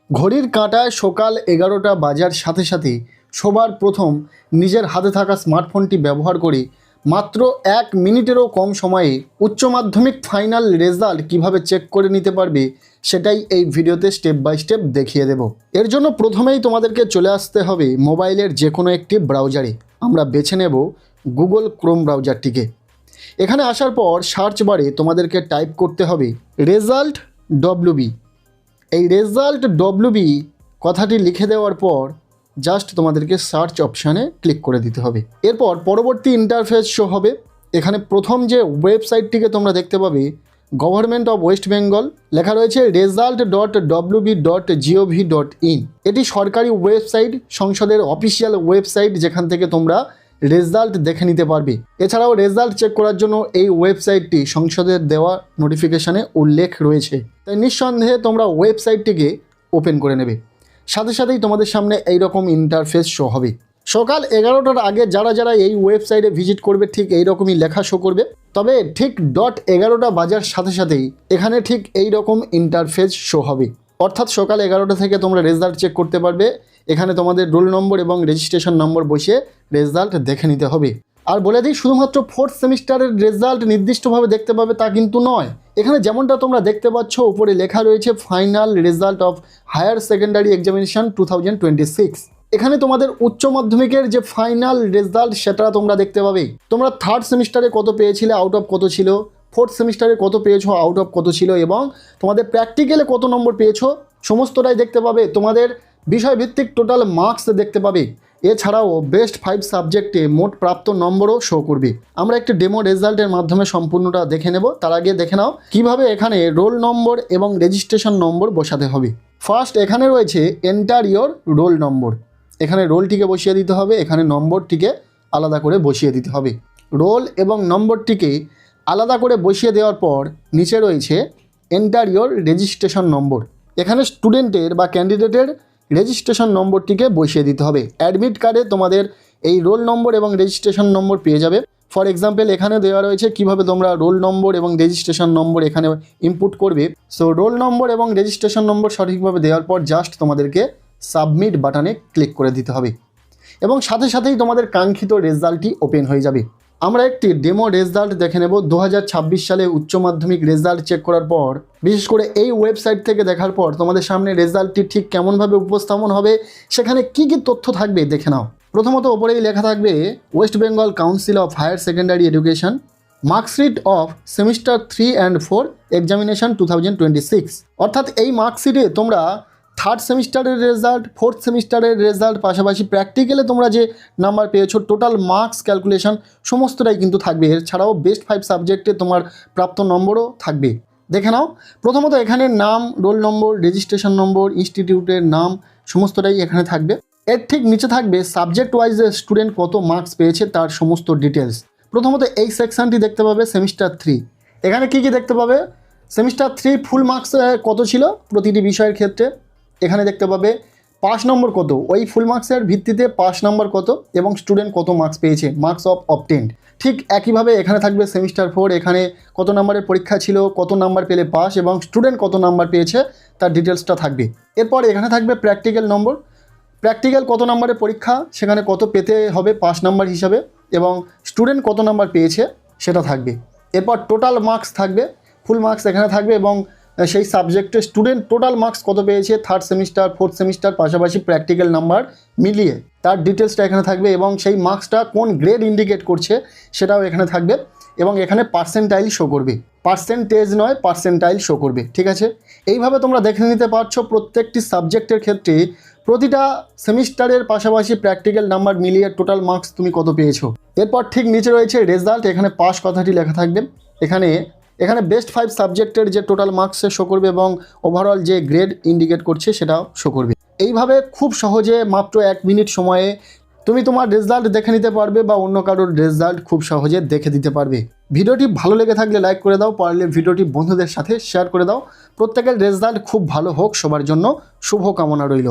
ঘড়ির কাঁটায় সকাল 11টা বাজার সাথে সাথে সবার প্রথম নিজের হাতে থাকা স্মার্টফোনটি ব্যবহার করে মাত্র 1 মিনিটেরও কম সময়ে উচ্চ মাধ্যমিক ফাইনাল রেজাল্ট কিভাবে চেক করে নিতে পারবে সেটাই এই ভিডিওতে স্টেপ বাই স্টেপ দেখিয়ে দেব। এর জন্য প্রথমেই তোমাদেরকে চলে আসতে হবে মোবাইলের যে কোনো একটি ব্রাউজারে। আমরা বেছে নেব গুগল ক্রোম ব্রাউজারটিকে। এখানে আসার পর সার্চ বারে তোমাদেরকে টাইপ করতে হবে রেজাল্ট ডব্লিউবি। এই রেজাল্ট ডব্লিউবি কথাটি লিখে দেওয়ার পর জাস্ট তোমাদেরকে সার্চ অপশানে ক্লিক করে দিতে হবে। এরপর পরবর্তী ইন্টারফেস শো হবে। এখানে প্রথম যে ওয়েবসাইটটিকে তোমরা দেখতে পাবে গভর্নমেন্ট অফ ওয়েস্ট বেঙ্গল, লেখা রয়েছে result.wb.gov.in। এটি সরকারি ওয়েবসাইট, সংসদের অফিসিয়াল ওয়েবসাইট, যেখান থেকে তোমরা রেজাল্ট দেখে নিতে পারবে। এছাড়াও রেজাল্ট চেক করার জন্য এই ওয়েবসাইটটি সংসদের দেওয়া নোটিফিকেশানে উল্লেখ রয়েছে। তাই নিঃসন্দেহে তোমরা ওয়েবসাইটটিকে ওপেন করে নেবে। সাথে সাথেই তোমাদের সামনে এই রকম ইন্টারফেস শো হবে। সকাল 11টার আগে যারা যারা এই ওয়েবসাইটে ভিজিট করবে ঠিক এই রকমই লেখা শো করবে। তবে ঠিক 11টা বাজার সাথে সাথেই এখানে ঠিক এই রকম ইন্টারফেস শো হবে। অর্থাৎ সকাল 11টা থেকে তোমরা রেজাল্ট চেক করতে পারবে। এখানে তোমাদের রোল নম্বর এবং রেজিস্ট্রেশন নম্বর বসিয়ে রেজাল্ট দেখে নিতে হবে। আর বলে দিই, শুধুমাত্র 4th সেমিস্টারের রেজাল্ট নির্দিষ্টভাবে দেখতে পাবে তা কিন্তু নয়। এখানে যেমনটা তোমরা দেখতে পাচ্ছ উপরে লেখা রয়েছে final result of higher secondary examination 2026। এখানে তোমাদের উচ্চ মাধ্যমিকের যে ফাইনাল রেজাল্ট সেটা তোমরা দেখতে পাবে। তোমরা 3rd সেমিস্টারে কত পেয়েছিলে, আউট অফ কত ছিল, 4th সেমিস্টারে কত পেয়েছো, আউট অফ কত ছিল, এবং তোমাদের প্র্যাকটিক্যালে কত নম্বর পেয়েছো সমস্তটাই দেখতে পাবে। তোমাদের বিষয়ভিত্তিক টোটাল মার্কস দেখতে পাবে। এছাড়াও বেস্ট 5 সাবজেক্টে মোট প্রাপ্ত নম্বরও শো করবে। আমরা একটি ডেমো রেজাল্টের মাধ্যমে সম্পূর্ণটা দেখে নেব। তার আগে দেখে নাও কিভাবে এখানে রোল নম্বর এবং রেজিস্ট্রেশন নম্বর বসাতে হবে। ফার্স্ট এখানে রয়েছে এন্টার ইয়োর রোল নম্বর। এখানে রোলটিকে বসিয়ে দিতে হবে, এখানে নম্বরটিকে আলাদা করে বসিয়ে দিতে হবে। রোল এবং নম্বরটিকে আলাদা করে বসিয়ে দেওয়ার পর নিচে রয়েছে এন্টার ইয়োর রেজিস্ট্রেশন নম্বর। এখানে স্টুডেন্টের বা ক্যান্ডিডেটের রেজিস্ট্রেশন নম্বরটিকে বসিয়ে দিতে হবে। অ্যাডমিট কার্ডে তোমাদের এই রোল নম্বর এবং রেজিস্ট্রেশন নম্বর পেয়ে যাবে। ফর এক্সাম্পল এখানে দেওয়া রয়েছে কিভাবে তোমরা রোল নম্বর এবং রেজিস্ট্রেশন নম্বর এখানে ইনপুট করবে। সো রোল নম্বর এবং রেজিস্ট্রেশন নম্বর সঠিকভাবে দেওয়ার পর জাস্ট তোমাদেরকে সাবমিট বাটনে ক্লিক করে দিতে হবে এবং সাথে সাথেই তোমাদের কাঙ্ক্ষিত রেজাল্টটি ওপেন হয়ে যাবে। আমরা একটি ডেমো রেজাল্ট দেখে নেব। 2026 সালে উচ্চ মাধ্যমিক রেজাল্ট চেক করার পর, বিশেষ করে এই ওয়েবসাইট থেকে দেখার পর তোমাদের সামনে রেজাল্টটি ঠিক কেমনভাবে উপস্থাপন হবে, সেখানে কি কি তথ্য থাকবে দেখে নাও। প্রথমত ওপরেই লেখা থাকবে West Bengal council of higher secondary education marksheet of semester 3 and 4 examination 2026। অর্থাৎ এই মার্কশিটে তোমরা 3rd সেমিস্টারের রেজাল্ট, 4th সেমিস্টারের রেজাল্ট, পাশাপাশি প্র্যাকটিক্যালে তোমরা যে নাম্বার পেয়েছো, টোটাল মার্কস ক্যালকুলেশন সমস্তটাই কিন্তু থাকবে। এছাড়াও বেস্ট 5 সাবজেক্টে তোমার প্রাপ্ত নম্বরও থাকবে। দেখে নাও। প্রথমত এখানে নাম, রোল নম্বর, রেজিস্ট্রেশন নম্বর, ইনস্টিটিউটের নাম সমস্তটাই এখানে থাকবে। এর ঠিক নিচে থাকবে সাবজেক্ট ওয়াইজে স্টুডেন্ট কত মার্কস পেয়েছে তার সমস্ত ডিটেলস। প্রথমত এই সেকশনটি দেখতে পাবে সেমিস্টার 3। এখানে কি কি দেখতে পাবে, সেমিস্টার 3 ফুল মার্কস কত ছিল প্রতিটি বিষয়ের ক্ষেত্রে। এখানে দেখতে পাবে পাস নম্বর কত, ওই ফুল মার্কসের ভিত্তিতে পাস নম্বর কত এবং স্টুডেন্ট কত মার্কস পেয়েছে, মার্কস অফ অবটেন্ড। ঠিক একইভাবে এখানে থাকবে সেমিস্টার 4, এখানে কত নম্বরের পরীক্ষা ছিল, কত নাম্বার পেলে পাস এবং স্টুডেন্ট কত নাম্বার পেয়েছে তার ডিটেলসটা থাকবে। এরপর এখানে থাকবে প্র্যাকটিক্যাল নম্বর, প্র্যাকটিক্যাল কত নম্বরের পরীক্ষা, সেখানে কত পেতে হবে পাস নাম্বার হিসাবে এবং স্টুডেন্ট কত নাম্বার পেয়েছে সেটা থাকবে। এরপর টোটাল মার্কস থাকবে, ফুল মার্কস এখানে থাকবে এবং সেই সাবজেক্টে স্টুডেন্ট টোটাল মার্কস কত পেয়েছে 3rd সেমিস্টার, 4th সেমিস্টার, পাশাপাশি প্র্যাকটিক্যাল নাম্বার মিলিয়ে তার ডিটেলসটা এখানে থাকবে এবং সেই মার্কসটা কোন গ্রেড ইন্ডিকেট করছে সেটাও এখানে থাকবে এবং এখানে পার্সেন্টাইল শো করবে, পার্সেন্টেজ নয় পার্সেন্টাইল শো করবে। ঠিক আছে, এইভাবে তোমরা দেখে নিতে পারছো প্রত্যেকটি সাবজেক্টের ক্ষেত্রে প্রতিটা সেমিস্টারের পাশাপাশি প্র্যাকটিক্যাল নাম্বার মিলিয়ে টোটাল মার্কস তুমি কত পেয়েছো। এরপর ঠিক নিচে রয়েছে রেজাল্ট, এখানে পাস কথাটি লেখা থাকবে। এখানে বেস্ট 5 সাবজেক্টের যে টোটাল মার্কস শো করবে এবং ওভারঅল যে গ্রেড ইন্ডিকেট করছে সেটাও শো করবে। এইভাবে খুব সহজে মাত্র 1 মিনিট সময়ে তুমি তোমার রেজাল্ট দেখে নিতে পারবে বা অন্য কারোর রেজাল্ট খুব সহজে দেখে দিতে পারবে। ভিডিওটি ভালো লেগে থাকলে লাইক করে দাও, পারলে ভিডিওটি বন্ধুদের সাথে শেয়ার করে দাও। প্রত্যেকের রেজাল্ট খুব ভালো হোক, সবার জন্য শুভ কামনা রইল।